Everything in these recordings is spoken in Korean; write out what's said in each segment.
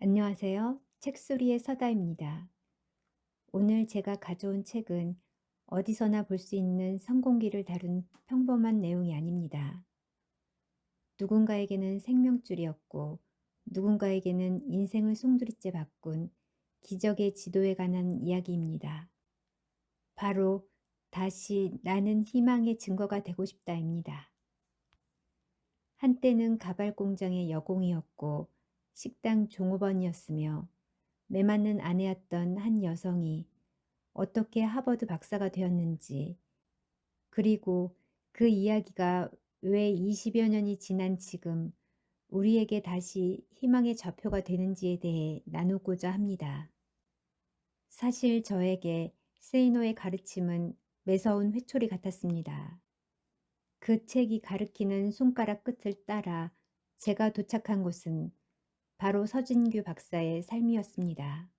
안녕하세요. 책소리의 서다입니다. 오늘 제가 가져온 책은 어디서나 볼 수 있는 성공기를 다룬 평범한 내용이 아닙니다. 누군가에게는 생명줄이었고, 누군가에게는 인생을 송두리째 바꾼 기적의 지도에 관한 이야기입니다. 바로 다시 나는 희망의 증거가 되고 싶다입니다. 한때는 가발 공장의 여공이었고 식당 종업원이었으며 매맞는 아내였던 한 여성이 어떻게 하버드 박사가 되었는지, 그리고 그 이야기가 왜 20여 년이 지난 지금 우리에게 다시 희망의 좌표가 되는지에 대해 나누고자 합니다. 사실 저에게 세이노의 가르침은 매서운 회초리 같았습니다. 그 책이 가리키는 손가락 끝을 따라 제가 도착한 곳은 바로 서진규 박사의 삶이었습니다.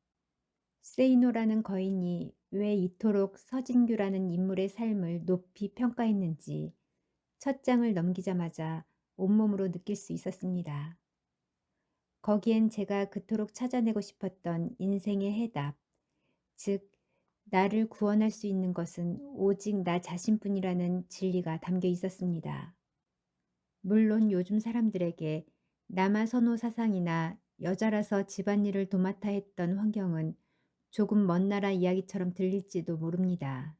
세이노라는 거인이 왜 이토록 서진규라는 인물의 삶을 높이 평가했는지 첫 장을 넘기자마자 온몸으로 느낄 수 있었습니다. 거기엔 제가 그토록 찾아내고 싶었던 인생의 해답, 즉 나를 구원할 수 있는 것은 오직 나 자신뿐이라는 진리가 담겨 있었습니다. 물론 요즘 사람들에게 남아 선호 사상이나 여자라서 집안일을 도맡아 했던 환경은 조금 먼 나라 이야기처럼 들릴지도 모릅니다.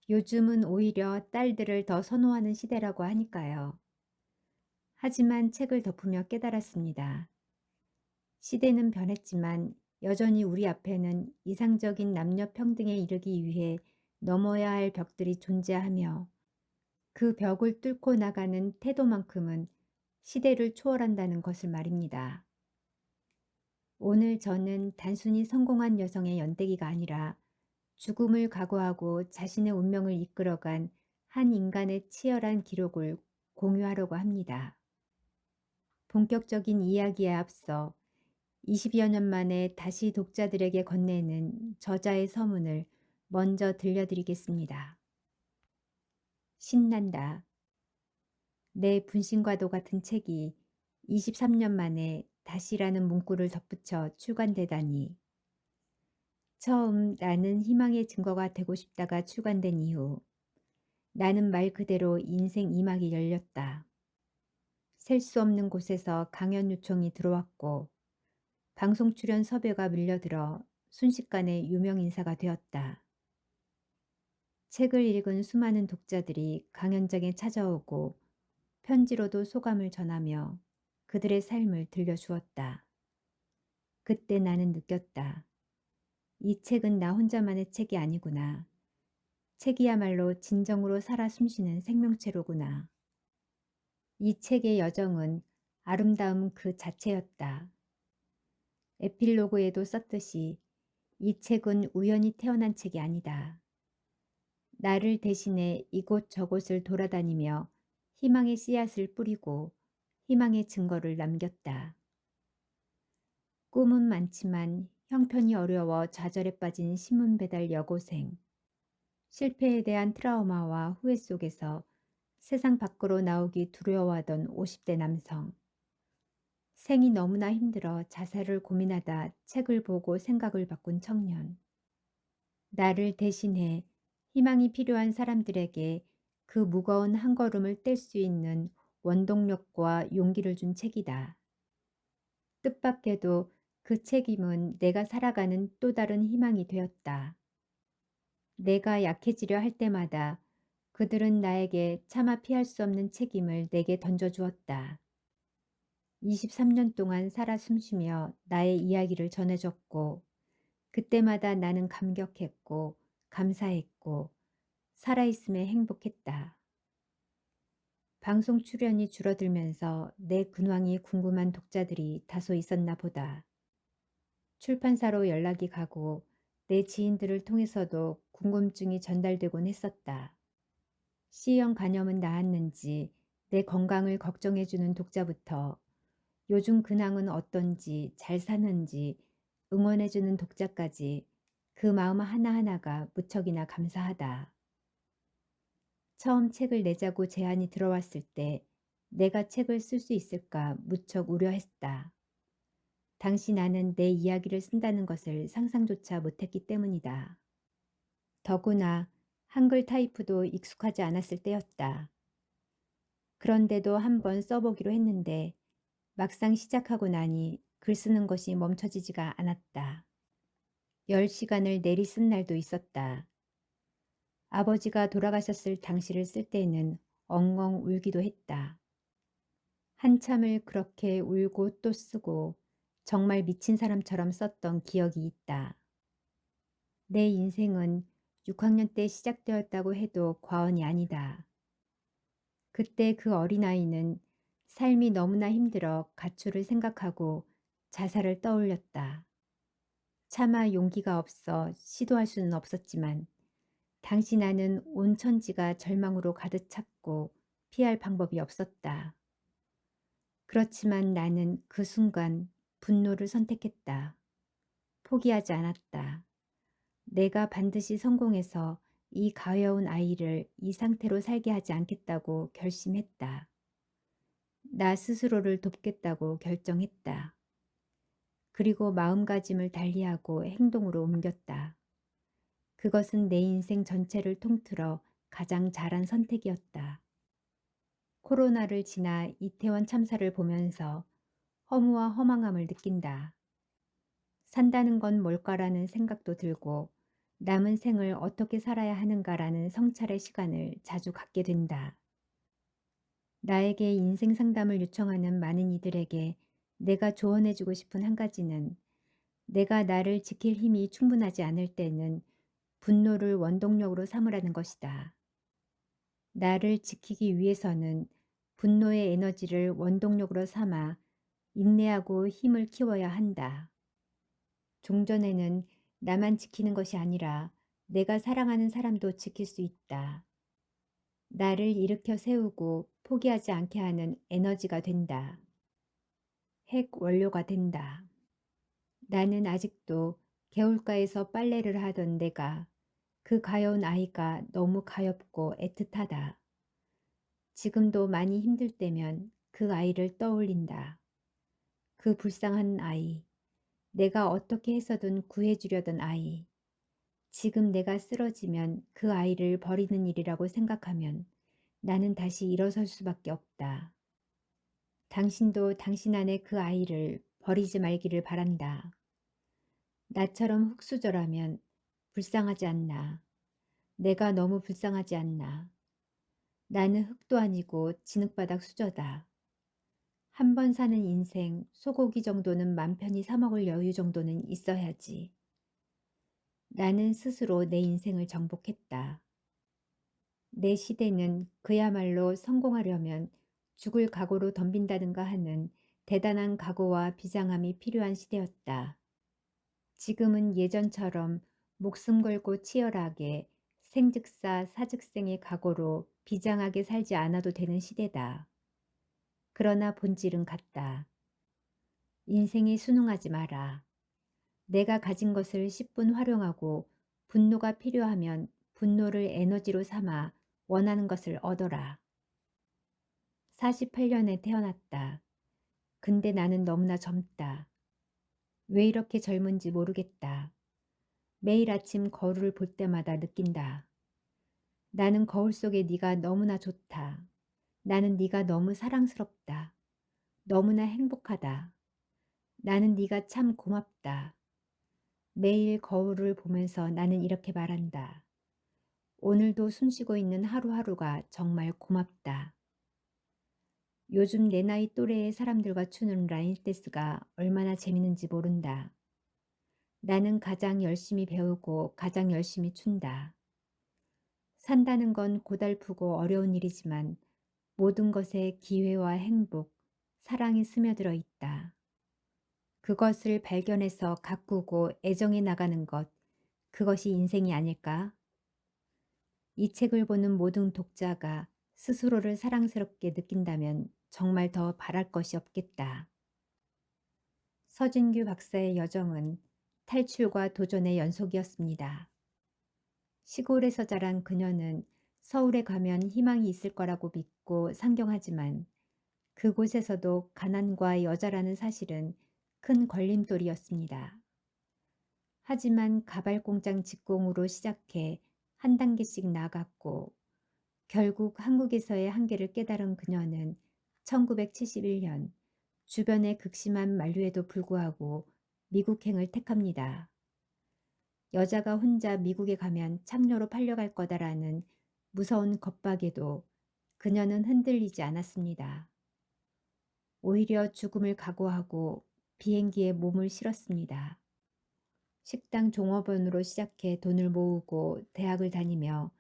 요즘은 오히려 딸들을 더 선호하는 시대라고 하니까요. 하지만 책을 덮으며 깨달았습니다. 시대는 변했지만 여전히 우리 앞에는 이상적인 남녀 평등에 이르기 위해 넘어야 할 벽들이 존재하며 그 벽을 뚫고 나가는 태도만큼은 시대를 초월한다는 것을 말입니다. 오늘 저는 단순히 성공한 여성의 연대기가 아니라 죽음을 각오하고 자신의 운명을 이끌어간 한 인간의 치열한 기록을 공유하려고 합니다. 본격적인 이야기에 앞서 20여 년 만에 다시 독자들에게 건네는 저자의 서문을 먼저 들려드리겠습니다. 신난다. 내 분신과도 같은 책이 23년 만에 다시라는 문구를 덧붙여 출간되다니. 처음 나는 희망의 증거가 되고 싶다가 출간된 이후 나는 말 그대로 인생 2막이 열렸다. 셀 수 없는 곳에서 강연 요청이 들어왔고 방송 출연 섭외가 밀려들어 순식간에 유명 인사가 되었다. 책을 읽은 수많은 독자들이 강연장에 찾아오고 편지로도 소감을 전하며 그들의 삶을 들려주었다. 그때 나는 느꼈다. 이 책은 나 혼자만의 책이 아니구나. 책이야말로 진정으로 살아 숨쉬는 생명체로구나. 이 책의 여정은 아름다움 그 자체였다. 에필로그에도 썼듯이 이 책은 우연히 태어난 책이 아니다. 나를 대신해 이곳 저곳을 돌아다니며 희망의 씨앗을 뿌리고 희망의 증거를 남겼다. 꿈은 많지만 형편이 어려워 좌절에 빠진 신문 배달 여고생. 실패에 대한 트라우마와 후회 속에서 세상 밖으로 나오기 두려워하던 50대 남성. 생이 너무나 힘들어 자살을 고민하다 책을 보고 생각을 바꾼 청년. 나를 대신해 희망이 필요한 사람들에게 그 무거운 한 걸음을 뗄 수 있는 원동력과 용기를 준 책이다. 뜻밖에도 그 책임은 내가 살아가는 또 다른 희망이 되었다. 내가 약해지려 할 때마다 그들은 나에게 차마 피할 수 없는 책임을 내게 던져주었다. 23년 동안 살아 숨쉬며 나의 이야기를 전해줬고 그때마다 나는 감격했고 감사했고 살아있음에 행복했다. 방송 출연이 줄어들면서 내 근황이 궁금한 독자들이 다소 있었나 보다. 출판사로 연락이 가고 내 지인들을 통해서도 궁금증이 전달되곤 했었다. C형 간염은 나았는지 내 건강을 걱정해주는 독자부터 요즘 근황은 어떤지 잘 사는지 응원해주는 독자까지 그 마음 하나하나가 무척이나 감사하다. 처음 책을 내자고 제안이 들어왔을 때 내가 책을 쓸 수 있을까 무척 우려했다. 당시 나는 내 이야기를 쓴다는 것을 상상조차 못했기 때문이다. 더구나 한글 타이프도 익숙하지 않았을 때였다. 그런데도 한번 써보기로 했는데 막상 시작하고 나니 글 쓰는 것이 멈춰지지가 않았다. 10시간을 내리 쓴 날도 있었다. 아버지가 돌아가셨을 당시를 쓸 때에는 엉엉 울기도 했다. 한참을 그렇게 울고 또 쓰고 정말 미친 사람처럼 썼던 기억이 있다. 내 인생은 6학년 때 시작되었다고 해도 과언이 아니다. 그때 그 어린아이는 삶이 너무나 힘들어 가출을 생각하고 자살을 떠올렸다. 차마 용기가 없어 시도할 수는 없었지만 당시 나는 온 천지가 절망으로 가득 찼고 피할 방법이 없었다. 그렇지만 나는 그 순간 분노를 선택했다. 포기하지 않았다. 내가 반드시 성공해서 이 가여운 아이를 이 상태로 살게 하지 않겠다고 결심했다. 나 스스로를 돕겠다고 결정했다. 그리고 마음가짐을 달리하고 행동으로 옮겼다. 그것은 내 인생 전체를 통틀어 가장 잘한 선택이었다. 코로나를 지나 이태원 참사를 보면서 허무와 허망함을 느낀다. 산다는 건 뭘까라는 생각도 들고 남은 생을 어떻게 살아야 하는가라는 성찰의 시간을 자주 갖게 된다. 나에게 인생 상담을 요청하는 많은 이들에게 내가 조언해주고 싶은 한 가지는 내가 나를 지킬 힘이 충분하지 않을 때는 분노를 원동력으로 삼으라는 것이다. 나를 지키기 위해서는 분노의 에너지를 원동력으로 삼아 인내하고 힘을 키워야 한다. 종전에는 나만 지키는 것이 아니라 내가 사랑하는 사람도 지킬 수 있다. 나를 일으켜 세우고 포기하지 않게 하는 에너지가 된다. 핵 원료가 된다. 나는 아직도 개울가에서 빨래를 하던 내가 그 가여운 아이가 너무 가엾고 애틋하다. 지금도 많이 힘들 때면 그 아이를 떠올린다. 그 불쌍한 아이. 내가 어떻게 해서든 구해주려던 아이. 지금 내가 쓰러지면 그 아이를 버리는 일이라고 생각하면 나는 다시 일어설 수밖에 없다. 당신도 당신 안에 그 아이를 버리지 말기를 바란다. 나처럼 흙수저라면 불쌍하지 않나. 내가 너무 불쌍하지 않나. 나는 흙도 아니고 진흙바닥 수저다. 한 번 사는 인생 소고기 정도는 맘 편히 사 먹을 여유 정도는 있어야지. 나는 스스로 내 인생을 정복했다. 내 시대는 그야말로 성공하려면 죽을 각오로 덤빈다든가 하는 대단한 각오와 비장함이 필요한 시대였다. 지금은 예전처럼 목숨 걸고 치열하게 생즉사 사즉생의 각오로 비장하게 살지 않아도 되는 시대다. 그러나 본질은 같다. 인생에 순응하지 마라. 내가 가진 것을 10분 활용하고 분노가 필요하면 분노를 에너지로 삼아 원하는 것을 얻어라. 48년에 태어났다. 근데 나는 너무나 젊다. 왜 이렇게 젊은지 모르겠다. 매일 아침 거울을 볼 때마다 느낀다. 나는 거울 속에 네가 너무나 좋다. 나는 네가 너무 사랑스럽다. 너무나 행복하다. 나는 네가 참 고맙다. 매일 거울을 보면서 나는 이렇게 말한다. 오늘도 숨쉬고 있는 하루하루가 정말 고맙다. 요즘 내 나이 또래의 사람들과 추는 라인 댄스가 얼마나 재밌는지 모른다. 나는 가장 열심히 배우고 가장 열심히 춘다. 산다는 건 고달프고 어려운 일이지만 모든 것에 기회와 행복, 사랑이 스며들어 있다. 그것을 발견해서 가꾸고 애정해 나가는 것, 그것이 인생이 아닐까? 이 책을 보는 모든 독자가 스스로를 사랑스럽게 느낀다면 정말 더 바랄 것이 없겠다. 서진규 박사의 여정은 탈출과 도전의 연속이었습니다. 시골에서 자란 그녀는 서울에 가면 희망이 있을 거라고 믿고 상경하지만 그곳에서도 가난과 여자라는 사실은 큰 걸림돌이었습니다. 하지만 가발 공장 직공으로 시작해 한 단계씩 나아갔고 결국 한국에서의 한계를 깨달은 그녀는 1971년 주변의 극심한 만류에도 불구하고 미국행을 택합니다. 여자가 혼자 미국에 가면 창녀로 팔려갈 거다라는 무서운 겁박에도 그녀는 흔들리지 않았습니다. 오히려 죽음을 각오하고 비행기에 몸을 실었습니다. 식당 종업원으로 시작해 돈을 모으고 대학을 다니며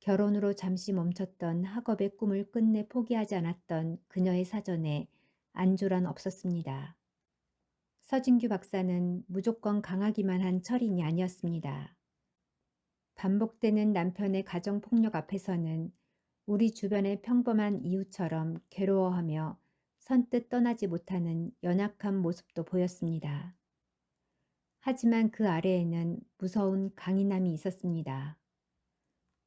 결혼으로 잠시 멈췄던 학업의 꿈을 끝내 포기하지 않았던 그녀의 사전에 안조란 없었습니다. 서진규 박사는 무조건 강하기만 한 철인이 아니었습니다. 반복되는 남편의 가정폭력 앞에서는 우리 주변의 평범한 이웃처럼 괴로워하며 선뜻 떠나지 못하는 연약한 모습도 보였습니다. 하지만 그 아래에는 무서운 강인함이 있었습니다.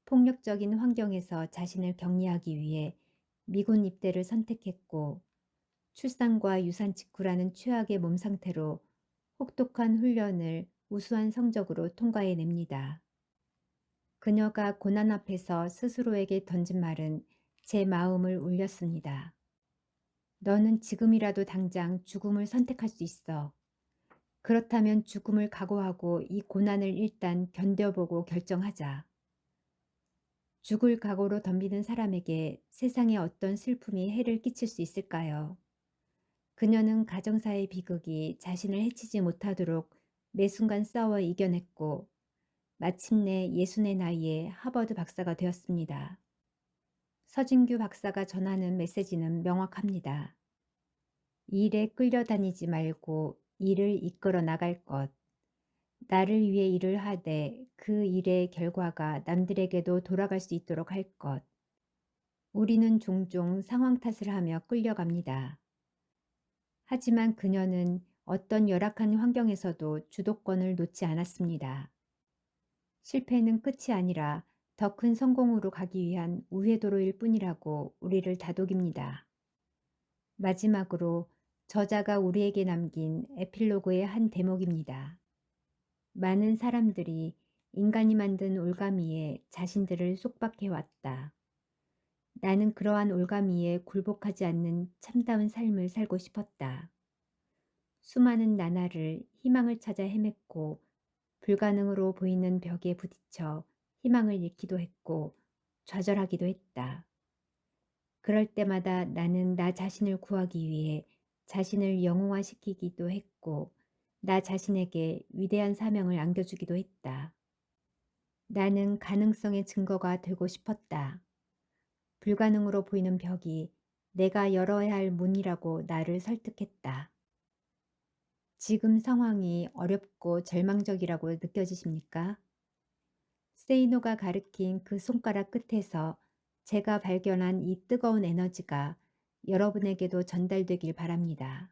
폭력적인 환경에서 자신을 격리하기 위해 미군 입대를 선택했고 출산과 유산 직후라는 최악의 몸 상태로 혹독한 훈련을 우수한 성적으로 통과해냅니다. 그녀가 고난 앞에서 스스로에게 던진 말은 제 마음을 울렸습니다. 너는 지금이라도 당장 죽음을 선택할 수 있어. 그렇다면 죽음을 각오하고 이 고난을 일단 견뎌보고 결정하자. 죽을 각오로 덤비는 사람에게 세상에 어떤 슬픔이 해를 끼칠 수 있을까요? 그녀는 가정사의 비극이 자신을 해치지 못하도록 매 순간 싸워 이겨냈고 마침내 60의 나이에 하버드 박사가 되었습니다. 서진규 박사가 전하는 메시지는 명확합니다. 일에 끌려다니지 말고 일을 이끌어 나갈 것. 나를 위해 일을 하되 그 일의 결과가 남들에게도 돌아갈 수 있도록 할 것. 우리는 종종 상황 탓을 하며 끌려갑니다. 하지만 그녀는 어떤 열악한 환경에서도 주도권을 놓지 않았습니다. 실패는 끝이 아니라 더 큰 성공으로 가기 위한 우회도로일 뿐이라고 우리를 다독입니다. 마지막으로 저자가 우리에게 남긴 에필로그의 한 대목입니다. 많은 사람들이 인간이 만든 올가미에 자신들을 속박해왔다. 나는 그러한 올가미에 굴복하지 않는 참다운 삶을 살고 싶었다. 수많은 나날을 희망을 찾아 헤맸고 불가능으로 보이는 벽에 부딪혀 희망을 잃기도 했고 좌절하기도 했다. 그럴 때마다 나는 나 자신을 구하기 위해 자신을 영웅화시키기도 했고 나 자신에게 위대한 사명을 안겨주기도 했다. 나는 가능성의 증거가 되고 싶었다. 불가능으로 보이는 벽이 내가 열어야 할 문이라고 나를 설득했다. 지금 상황이 어렵고 절망적이라고 느껴지십니까? 세이노가 가리킨 그 손가락 끝에서 제가 발견한 이 뜨거운 에너지가 여러분에게도 전달되길 바랍니다.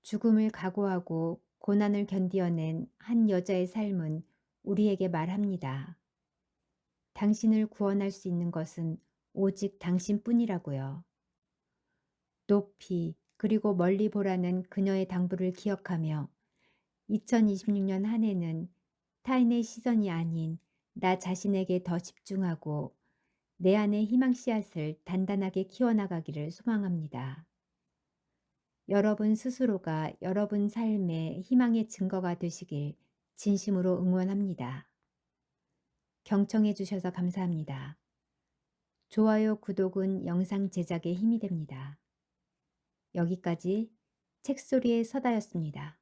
죽음을 각오하고 고난을 견디어낸 한 여자의 삶은 우리에게 말합니다. 당신을 구원할 수 있는 것은 오직 당신뿐이라고요. 높이 그리고 멀리 보라는 그녀의 당부를 기억하며 2026년 한 해는 타인의 시선이 아닌 나 자신에게 더 집중하고 내 안의 희망 씨앗을 단단하게 키워나가기를 소망합니다. 여러분 스스로가 여러분 삶의 희망의 증거가 되시길 진심으로 응원합니다. 경청해 주셔서 감사합니다. 좋아요, 구독은 영상 제작에 힘이 됩니다. 여기까지 책소리의 서다였습니다.